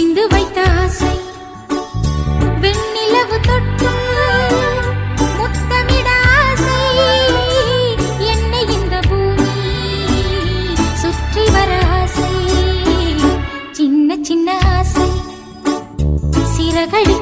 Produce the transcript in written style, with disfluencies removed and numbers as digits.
முடிந்து வைத்த ஆசை வெண்ணிலவு தொட்டு முத்தமிட ஆசை என்னை இந்த பூமி சுற்றி வர ஆசை சின்ன சின்ன ஆசை சிறகடி